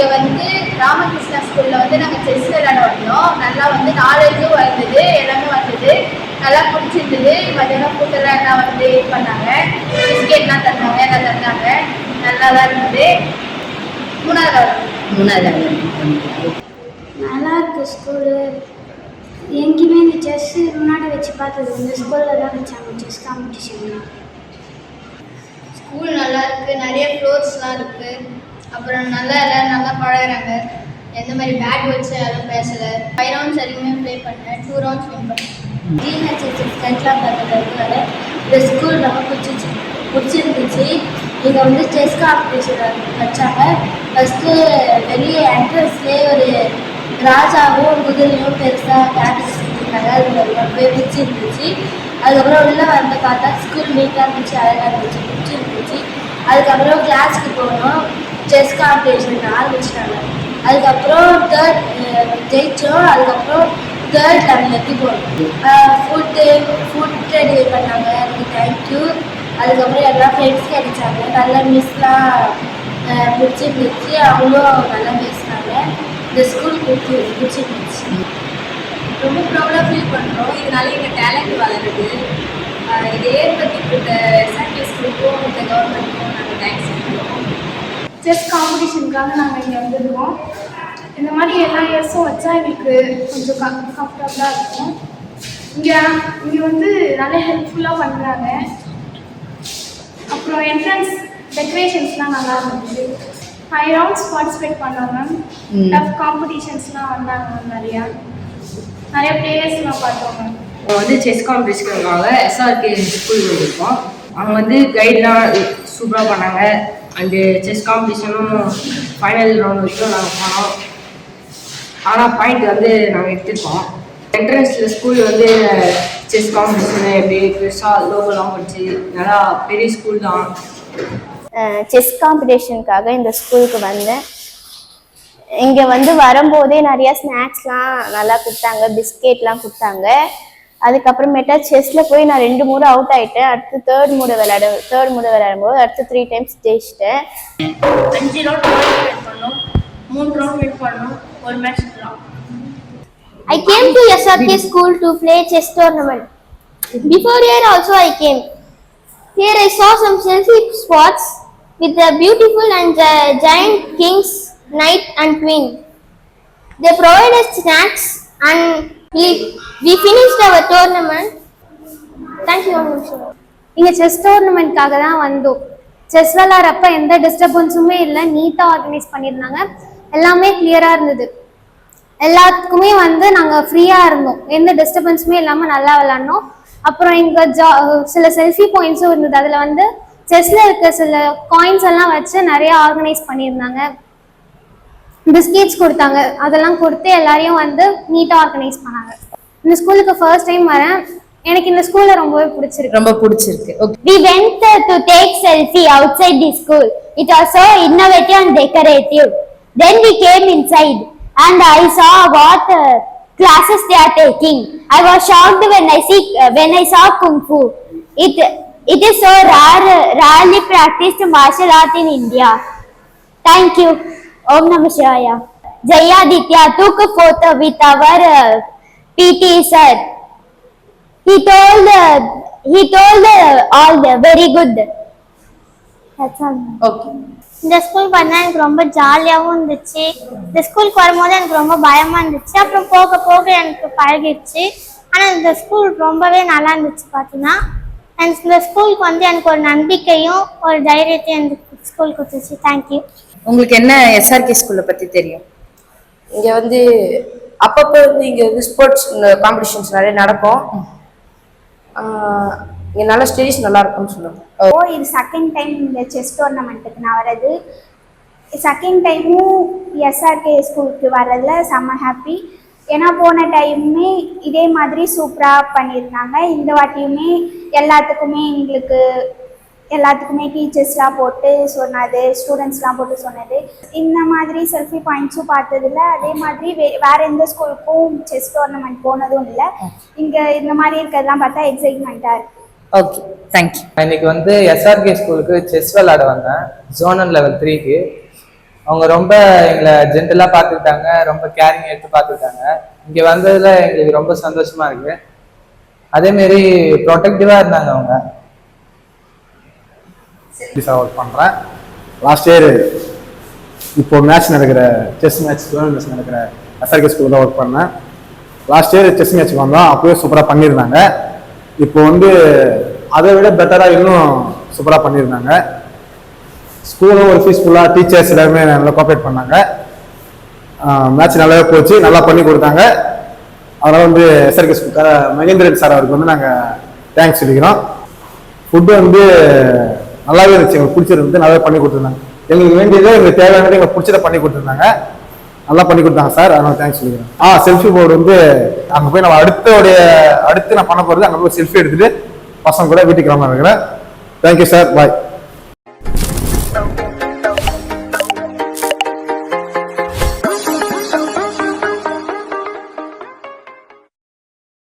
இங்கே வந்து ராமகிருஷ்ணா ஸ்கூலில் வந்து நாங்கள் செஸ் விளையாட வந்தோம். நல்லா வந்து நாலேஜும் வந்தது, எல்லாமே வந்தது, நல்லா பிடிச்சிருந்தது. மத்தியானம் ஃபுட்டெல்லாம் எல்லாம் வந்து இது பண்ணாங்க, பிஸ்கெட்லாம் தந்தாங்க, எல்லாம் தந்தாங்க, நல்லா தான் இருந்தது. மூணாவது நல்லா இருக்கு ஸ்கூலு. எங்கேயுமே இந்த செஸ்ஸு முன்னாடி வச்சு பார்த்தது இந்த ஸ்கூலில் தான் வச்சாங்க செஸ் காம்படிஷன்லாம். ஸ்கூல் நல்லா இருக்குது, நிறைய ஃப்ளோர்ஸ்லாம் இருக்குது. அப்புறம் நல்லா எல்லோரும் நல்லா பழகிறாங்க. எந்த மாதிரி பேட் வச்சு யாரும் பேசலை. 5 ரவுண்ட்ஸ் வரைக்குமே ப்ளே பண்ணேன், 2 ரவுண்ட்ஸ் வின் பண்ணேன். ஜிஹெச்எஸ் சென்ட்லாம் பார்த்துக்கிறதுனால இந்த ஸ்கூல் ரொம்ப பிடிச்சிருந்துச்சு. இங்கே வந்து செஸ் காம்படிஷன் வச்சாங்க. ஃபஸ்ட்டு வெளியே என்ட்ரன்ஸ்லேயே ஒரு ராஜாவும் குதிரையும் பெருசாக காட்டிச்சிருந்தாங்க. அது ரொம்பவே பிடிச்சிருந்துச்சு. அதுக்கப்புறம் உள்ளே வந்து பார்த்தா ஸ்கூல் நீட்டாக இருந்துச்சு, அழகாக இருந்துச்சு, பிடிச்சிருந்துச்சு. அதுக்கப்புறம் கிளாஸுக்கு போனோம். செஸ் காம்படிஷன் ஆரம்பிச்சிட்டாங்க. அதுக்கப்புறம் தேர்ட் ஜெயிச்சோம். அதுக்கப்புறம் தேர்ட் லெவலுக்கு போனோம். ஃபுட் ரெடி பண்ணாங்க, அதுக்கு தேங்க்யூ. அதுக்கப்புறம் எல்லாம் ஃப்ரெண்ட்ஸ் கிடைச்சாங்க. நல்லா மிஸ்லாம் பிடிச்சிருந்துச்சு, அவங்களும் நல்லா பேசினாங்க. இந்த ஸ்கூல் பிடிச்சிருந்துச்சு. ரொம்ப ப்ரௌடாக ஃபீல் பண்ணுறோம். இதனால எங்கள் டேலண்ட் வளருது. இதை ஏற்படுத்தி கொடுத்த எஸ்ஆர்கே ஸ்கூலுக்கும் இந்த கவர்மெண்ட்டுக்கும் நாங்கள் தேங்க்ஸ் சொல்லுவோம். செஸ் காம்படிஷனுக்காக நாங்கள் இங்கே வந்துருக்கோம். இந்த மாதிரி எல்லா இயர்ஸும் வச்சா எங்களுக்கு கொஞ்சம் கம்ஃபர்டபுளாக இருக்கும். இங்கே வந்து நல்லா ஹெல்ப்ஃபுல்லாக பண்ணுறாங்க. அப்புறம் என்ட்ரன்ஸ் டெக்கரேஷன்ஸ்லாம் நல்லா இருந்துச்சு. 5 ரவுண்ட்ஸ் பார்ட்டிசிபேட் பண்ணோம் மேம். டஃப் காம்படிஷன்ஸ்லாம் வந்தாங்க மேம். நிறைய பிளேயர்ஸ்லாம் பார்த்தோம் மேம். அவங்க வந்து செஸ் காம்படிஷனுக்காக எஸ்ஆர்கே ஸ்கூல் வந்திருக்கோம். அவங்க வந்து கைட்லாம் சூப்பராக பண்ணாங்க. அண்டு செஸ் காம்படிஷனும் ஃபைனல் ரவுண்ட் வரைக்கும் நாங்கள் போனோம். ஆனால் பாயிண்ட் வந்து நாங்கள் எடுத்துருக்கோம். என்ட்ரன்ஸில் ஸ்கூல் வந்து செஸ் காம்படிஷனு எப்படி பெருசாக லோகோலாம் படிச்சு நல்லா பெரிய ஸ்கூல் தான். செஸ் காம்படிஷனுக்காக இந்த ஸ்கூலுக்கு வந்தேன். இங்கே வந்து வரும்போதே நிறையா ஸ்நாக்ஸ்லாம் நல்லா கொடுத்தாங்க, பிஸ்கெட்லாம் கொடுத்தாங்க. அதுக்கப்புறமேட்டா செஸ்ஸில் போய் நான் 2 முறை அவுட் ஆகிட்டேன். அடுத்து தேர்ட் முறை விளையாடும்போது அடுத்து 3 டைம்ஸ் ஜெயிச்சிட்டேன். 5 ரவுண்ட் வின் பண்ணோம், 3 ரவுண்ட் வின் பண்ணோம், ஒரு match draw. I came to SRK school to play chess tournament. Before here also I came. Here I saw some selfie spots with the beautiful and giant kings, knight and queen. They provided snacks and we finished our tournament. Thank you very much. இங்கே chess டோர்னமெண்ட்காக தான் வந்தோம். Chess விளாட்றப்ப எந்த டிஸ்டர்பன்ஸுமே இல்லை, நீட்டாக organise பண்ணியிருந்தாங்க. எல்லாமே கிளியராக இருந்தது. எல்லாத்துக்குமே வந்து நாங்கள் ஃப்ரீயாக இருந்தோம், எந்த டிஸ்டர்பன்ஸுமே இல்லாமல் நல்லா விளாட்னோம். அப்புறம் இங்கே சில செல்ஃபி பாயிண்ட்ஸும் இருந்தது. அதில் வந்து செஸ்ஸில் இருக்க சில காயின்ஸ் எல்லாம் வச்சு நிறையா ஆர்கனைஸ் பண்ணியிருந்தாங்க. பிஸ்கெட்ஸ் கொடுத்தாங்க, அதெல்லாம் கொடுத்து எல்லாரையும் வந்து நீட்டாக ஆர்கனைஸ் பண்ணாங்க. இந்த ஸ்கூலுக்கு ஃபர்ஸ்ட் டைம் வரேன். எனக்கு இந்த ஸ்கூல்ல ரொம்பவே பிடிச்சிருக்கு. ரொம்ப பிடிச்சிருக்கு. We went to take selfie outside the school. It was so innovative and decorative. Then we came inside and I saw what classes they are taking. I was shocked when I saw Kung Fu. It is so rarely practiced martial art in India. Thank you. Om Namah Shivaya. Jayaditya took a photo with our PT sir. He told all very good. That's all. Okay. இந்த school பண்ணா எனக்கு ரொம்ப ஜாலியாகவும் இருந்துச்சு. இந்த ஸ்கூலுக்கு வரும்போது எனக்கு ரொம்ப பயமா இருந்துச்சு. அப்புறம் போக போக எனக்கு பழகிடுச்சு. ஆனால் இந்த ஸ்கூல் ரொம்பவே நல்லா இருந்துச்சு. பார்த்தீங்கன்னா இந்த ஸ்கூலுக்கு வந்து எனக்கு ஒரு நம்பிக்கையும் ஒரு தைரியத்தையும் இந்த ஸ்கூல் கொடுத்துச்சு. தேங்க்யூ. உங்களுக்கு என்ன எஸ்ஆர்கே ஸ்கூலை பற்றி தெரியும்? இங்கே வந்து அப்பப்போ வந்து இங்கே வந்து ஸ்போர்ட்ஸ் காம்படிஷன்ஸ் நிறைய நடக்கும். இங்கே நல்ல ஸ்டடீஸ் நல்லா இருக்கும்னு சொல்லுவாங்க. இது செகண்ட் டைம் இந்த செஸ் டோர்னமெண்ட்டுக்கு நான் வர்றது. செகண்ட் டைமும் எஸ்ஆர்கே ஸ்கூலுக்கு வர்றதுல செம்ம ஹாப்பி. ஏன்னா போன டைமுமே இதே மாதிரி சூப்பராக பண்ணியிருந்தாங்க. இந்த வாட்டியுமே எல்லாத்துக்குமே டீச்சர்ஸ்லாம் போட்டு சொன்னது, ஸ்டூடெண்ட்ஸ்லாம் போட்டு சொன்னது. இந்த மாதிரி செல்ஃபி பாயிண்ட்ஸும் பார்த்ததில்ல. அதே மாதிரி வேறு எந்த ஸ்கூலுக்கும் செஸ் டோர்னமெண்ட் போனதும் இல்லை. இங்கே இந்த மாதிரி இருக்கிறதெல்லாம் பார்த்தா எக்ஸைட்மெண்ட்டாக இருக்குது. Okay, thank you. இன்னைக்கு வந்து எஸ்ஆர்கே ஸ்கூலுக்கு செஸ் விளையாட வந்தேன், ஜோனல் லெவல் 3க்கு. அவங்க ரொம்ப எங்களை ஜென்டலாக பார்த்துக்கிட்டாங்க, ரொம்ப கேரிங் எடுத்து பார்த்துக்கிட்டாங்க. இங்கே வந்ததில் எங்களுக்கு ரொம்ப சந்தோஷமா இருக்கு. அதேமாரி ப்ரொடெக்டிவாக இருந்தாங்க அவங்க. ஒர்க் பண்ணுறேன். லாஸ்ட் இயர் இப்போ மேட்ச் நடக்கிற செஸ் மேட்ச் டூர்னமெண்ட்ஸ் நடக்கிற எஸ்ஆர்கே ஸ்கூலில் தான் ஒர்க் பண்ணேன். லாஸ்ட் இயர் செஸ் மேட்ச்சுக்கு வந்தோம், அப்போயே சூப்பராக பண்ணியிருந்தாங்க. இப்போ வந்து அதை விட பெட்டராக இன்னும் சூப்பராக பண்ணியிருந்தாங்க. ஸ்கூலும் ஒரு பீஸ்ஃபுல்லாக, டீச்சர்ஸ் எல்லாருமே நல்லா கோஆப்ரேட் பண்ணாங்க. மேட்ச் நல்லாவே போச்சு, நல்லா பண்ணி கொடுத்தாங்க. அதனால் வந்து எஸ்ஆர்கே ஸ்கூல் மகேந்திரன் சார் அவருக்கு வந்து நாங்கள் தேங்க்ஸ் சொல்லிக்கிறோம். ஃபுட்டு வந்து நல்லாவே இருந்துச்சு, எங்களுக்கு பிடிச்சிருந்து நல்லாவே பண்ணி கொடுத்துருந்தாங்க. எங்களுக்கு வேண்டியதோ எங்களுக்கு தேவையானதை எங்களுக்கு பிடிச்சதை பண்ணி கொடுத்துருந்தாங்க. நல்லா பண்ணி கொடுத்தாங்க சார், அதனால தேங்க்ஸ் சொல்லிக்கிறேன். செல்ஃபி போர்டு வந்து அங்கே போய் நம்ம அடுத்து நான் பண்ண போகிறது அங்கே போய் செல்ஃபி எடுத்துட்டு பசங்க கூட வீட்டுக்கு கிளம்ப இருக்கிறேன். தேங்க்யூ சார், பாய்.